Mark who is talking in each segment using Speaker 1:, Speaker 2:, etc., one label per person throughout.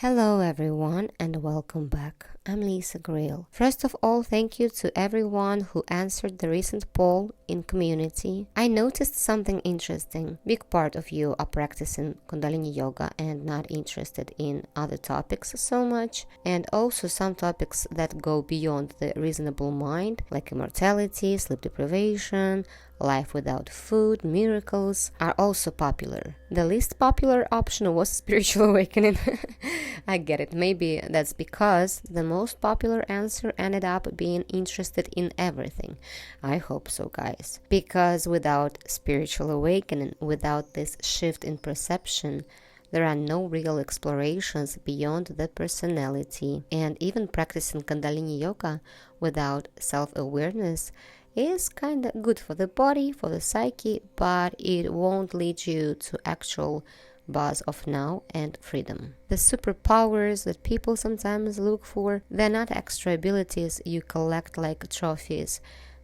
Speaker 1: Hello everyone and welcome back. I'm Lisa Grail. First of all, thank you to everyone who answered the recent poll in community. I noticed something interesting. Big part of you are practicing Kundalini yoga and not interested in other topics so much, and also some topics that go beyond the reasonable mind, like immortality, sleep deprivation, life without food, miracles, are also popular. The least popular option was spiritual awakening. I get it. Maybe that's because the most popular answer ended up being interested in everything. I hope so, guys. Because without spiritual awakening, without this shift in perception, there are no real explorations beyond the personality. And even practicing Kundalini yoga without self-awareness is kind of good for the body, for the psyche, but it won't lead you to actual buzz of now and freedom. The superpowers that people sometimes look for, they're not extra abilities you collect like trophies.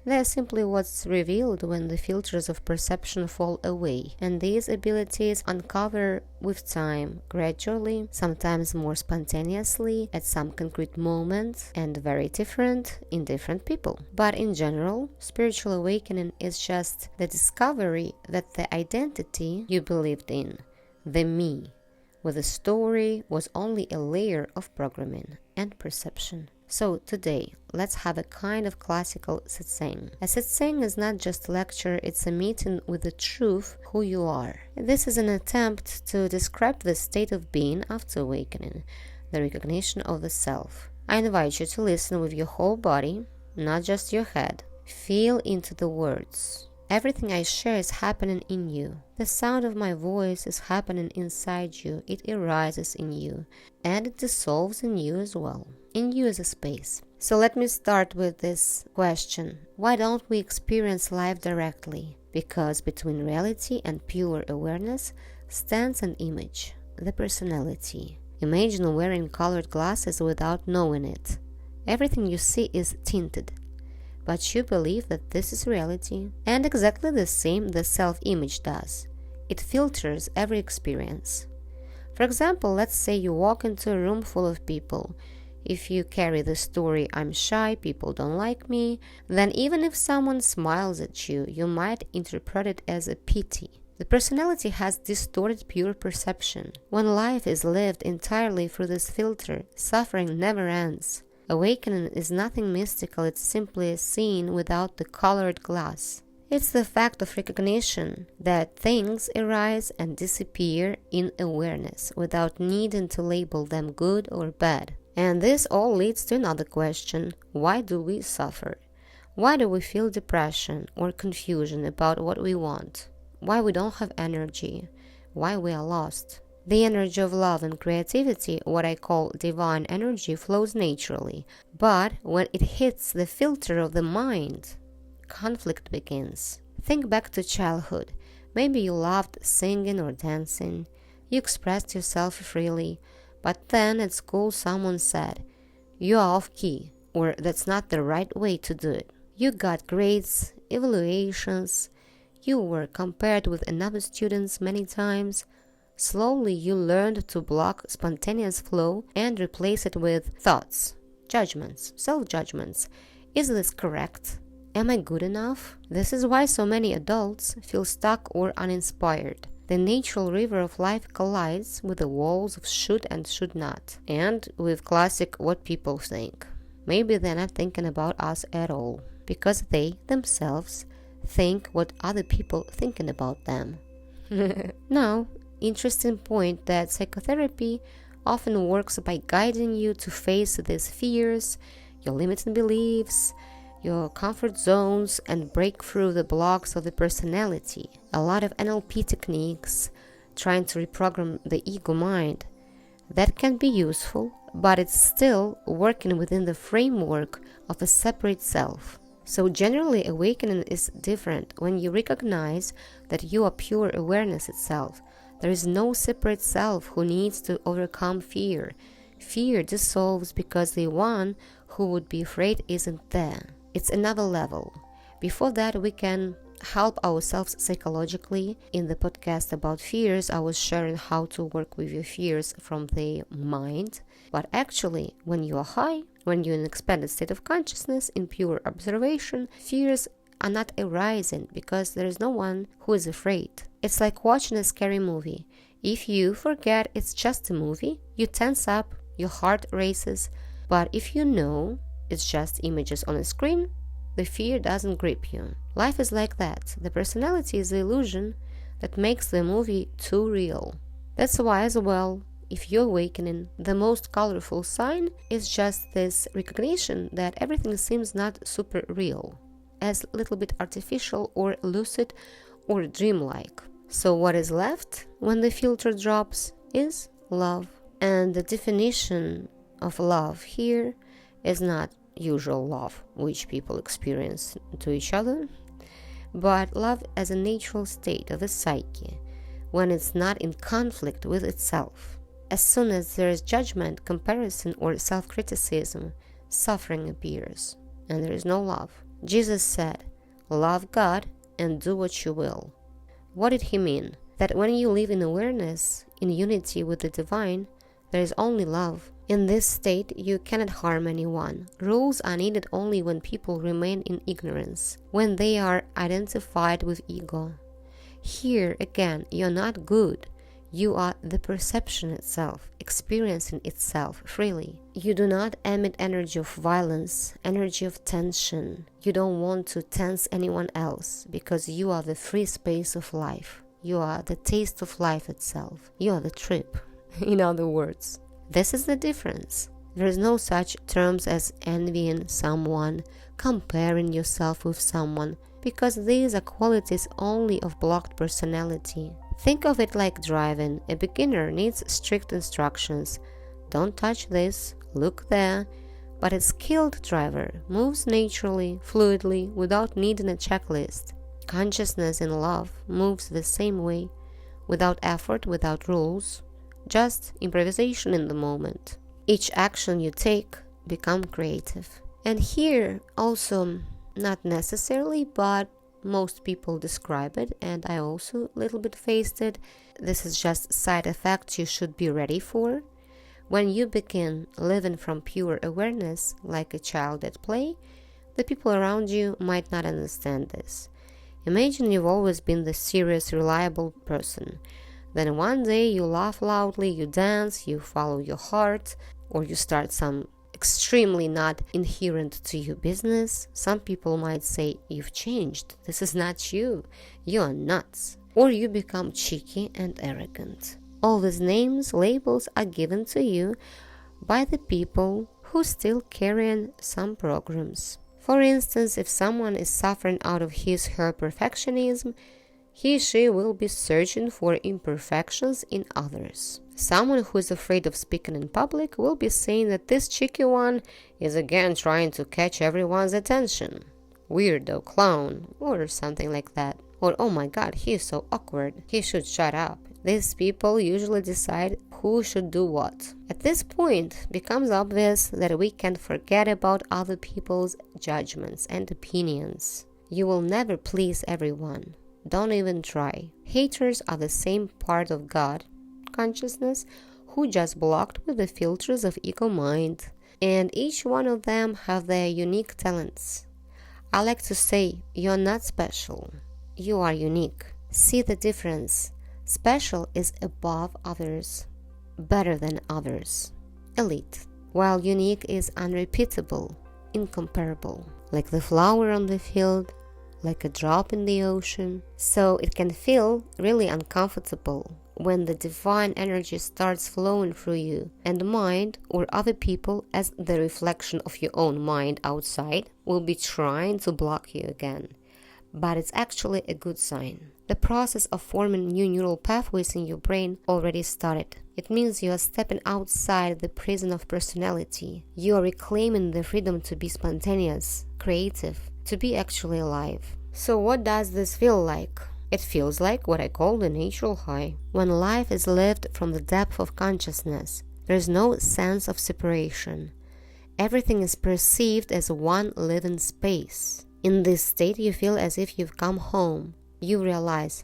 Speaker 1: They're simply what's revealed when the filters of perception fall away, and these abilities uncover with time, gradually, sometimes more spontaneously, at some concrete moment, and very different in different people. But in general, spiritual awakening is just the discovery that the identity you believed in, the me, with the story, was only a layer of programming and perception. So today, let's have a kind of classical satsang. A satsang is not just a lecture, it's a meeting with the truth, who you are. This is an attempt to describe the state of being after awakening, the recognition of the self. I invite you to listen with your whole body, not just your head. Feel into the words. Everything I share is happening in you. The sound of my voice is happening inside you. It arises in you, and it dissolves in you as well. In you as a space. So let me start with this question. Why don't we experience life directly? Because between reality and pure awareness stands an image, the personality. Imagine wearing colored glasses without knowing it. Everything you see is tinted. But you believe that this is reality, and exactly the same the self-image does. It filters every experience. For example, let's say you walk into a room full of people. If you carry the story, I'm shy, people don't like me, then even if someone smiles at you, you might interpret it as a pity. The personality has distorted pure perception. When life is lived entirely through this filter, suffering never ends. Awakening is nothing mystical, it's simply a seeing without the colored glass. It's the fact of recognition that things arise and disappear in awareness without needing to label them good or bad. And this all leads to another question. Why do we suffer? Why do we feel depression or confusion about what we want? Why we don't have energy? Why we are lost? The energy of love and creativity, what I call divine energy, flows naturally. But when it hits the filter of the mind, conflict begins. Think back to childhood. Maybe you loved singing or dancing. You expressed yourself freely. But then at school someone said, you are off key, or that's not the right way to do it. You got grades, evaluations. You were compared with another students many times. Slowly you learned to block spontaneous flow and replace it with thoughts, judgments, self-judgments. Is this correct? Am I good enough? This is why so many adults feel stuck or uninspired. The natural river of life collides with the walls of should and should not, and with classic what people think. Maybe they're not thinking about us at all, because they themselves think what other people thinking about them. Now, interesting point that psychotherapy often works by guiding you to face these fears, your limiting beliefs, your comfort zones, and break through the blocks of the personality. A lot of NLP techniques trying to reprogram the ego mind. That can be useful, but it's still working within the framework of a separate self. So generally, awakening is different when you recognize that you are pure awareness itself. There is no separate self who needs to overcome fear. Fear dissolves because the one who would be afraid isn't there. It's another level. Before that, we can help ourselves psychologically. In the podcast about fears, I was sharing how to work with your fears from the mind. But actually, when you are high, when you're in an expanded state of consciousness, in pure observation, fears are not arising because there is no one who is afraid. It's like watching a scary movie. If you forget it's just a movie, you tense up, your heart races. But if you know it's just images on a screen, the fear doesn't grip you. Life is like that. The personality is the illusion that makes the movie too real. That's why as well, if you're awakening, the most colorful sign is just this recognition that everything seems not super real, as a little bit artificial or lucid or dreamlike. So what is left when the filter drops is love. And the definition of love here is not usual love which people experience to each other, but love as a natural state of the psyche when it's not in conflict with itself. As soon as there is judgment, comparison, or self-criticism, suffering appears, and there is no love. Jesus said, "Love God and do what you will." What did he mean? That when you live in awareness, in unity with the divine, there is only love. In this state, you cannot harm anyone. Rules are needed only when people remain in ignorance, when they are identified with ego. Here, again, you're not good. You are the perception itself, experiencing itself freely. You do not emit energy of violence, energy of tension. You don't want to tense anyone else because you are the free space of life. You are the taste of life itself. You are the trip, in other words. This is the difference. There is no such terms as envying someone, comparing yourself with someone, because these are qualities only of blocked personality. Think of it like driving. A beginner needs strict instructions. Don't touch this, look there. But a skilled driver moves naturally, fluidly, without needing a checklist. Consciousness in love moves the same way, without effort, without rules. Just improvisation in the moment. Each action you take becomes creative. And here also, not necessarily, but most people describe it, and I also a little bit faced it. This is just side effects you should be ready for. When you begin living from pure awareness, like a child at play, the people around you might not understand this. Imagine you've always been the serious, reliable person. Then one day you laugh loudly, you dance, you follow your heart, or you start some extremely not inherent to you business. Some people might say, "You've changed. This is not you. You are nuts." Or you become cheeky and arrogant. All these names, labels are given to you by the people who still carry some programs. For instance, if someone is suffering out of his/her perfectionism, he/she will be searching for imperfections in others. Someone who is afraid of speaking in public will be saying that this cheeky one is again trying to catch everyone's attention. Weirdo, clown, or something like that. Or, oh my god, he is so awkward, he should shut up. These people usually decide who should do what. At this point, it becomes obvious that we can forget about other people's judgments and opinions. You will never please everyone. Don't even try. Haters are the same part of God consciousness who just blocked with the filters of ego mind, and each one of them have their unique talents. I like to say, you're not special. You are unique. See the difference. Special is above others, better than others, elite, while unique is unrepeatable, incomparable, like the flower on the field, like a drop in the ocean. So it can feel really uncomfortable when the divine energy starts flowing through you, and mind or other people, as the reflection of your own mind outside, will be trying to block you again. But it's actually a good sign. The process of forming new neural pathways in your brain already started. It means you are stepping outside the prison of personality. You are reclaiming the freedom to be spontaneous, creative, to be actually alive. So what does this feel like? It feels like what I call the natural high. When life is lived from the depth of consciousness, there is no sense of separation. Everything is perceived as one living space. In this state, you feel as if you've come home. You realize,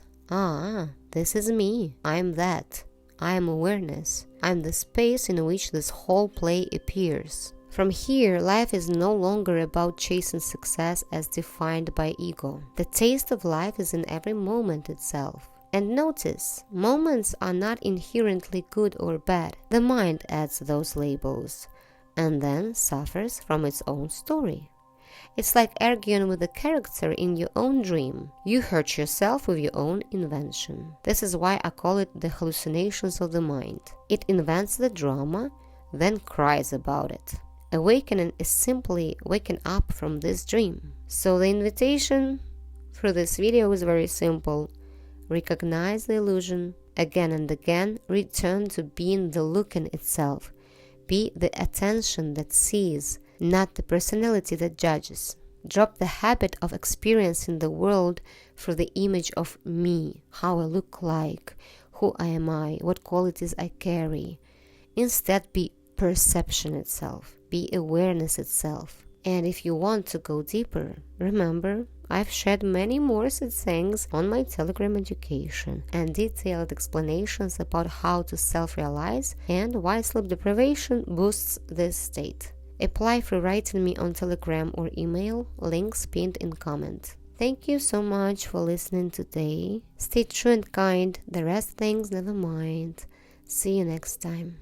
Speaker 1: this is me. I'm that. I am awareness. I'm the space in which this whole play appears. From here, life is no longer about chasing success as defined by ego. The taste of life is in every moment itself. And notice, moments are not inherently good or bad. The mind adds those labels and then suffers from its own story. It's like arguing with a character in your own dream. You hurt yourself with your own invention. This is why I call it the hallucinations of the mind. It invents the drama, then cries about it. Awakening is simply waking up from this dream. So the invitation through this video is very simple. Recognize the illusion. Again and again, return to being the looking itself. Be the attention that sees, not the personality that judges. Drop the habit of experiencing the world through the image of me, how I look like, who am I, what qualities I carry. Instead, be perception itself, be awareness itself. And if you want to go deeper, remember, I've shared many more satsangs on my Telegram education and detailed explanations about how to self-realize and why sleep deprivation boosts this state. Apply for writing me on Telegram or email, links pinned in comment. Thank you so much for listening today. Stay true and kind, the rest things never mind. See you next time.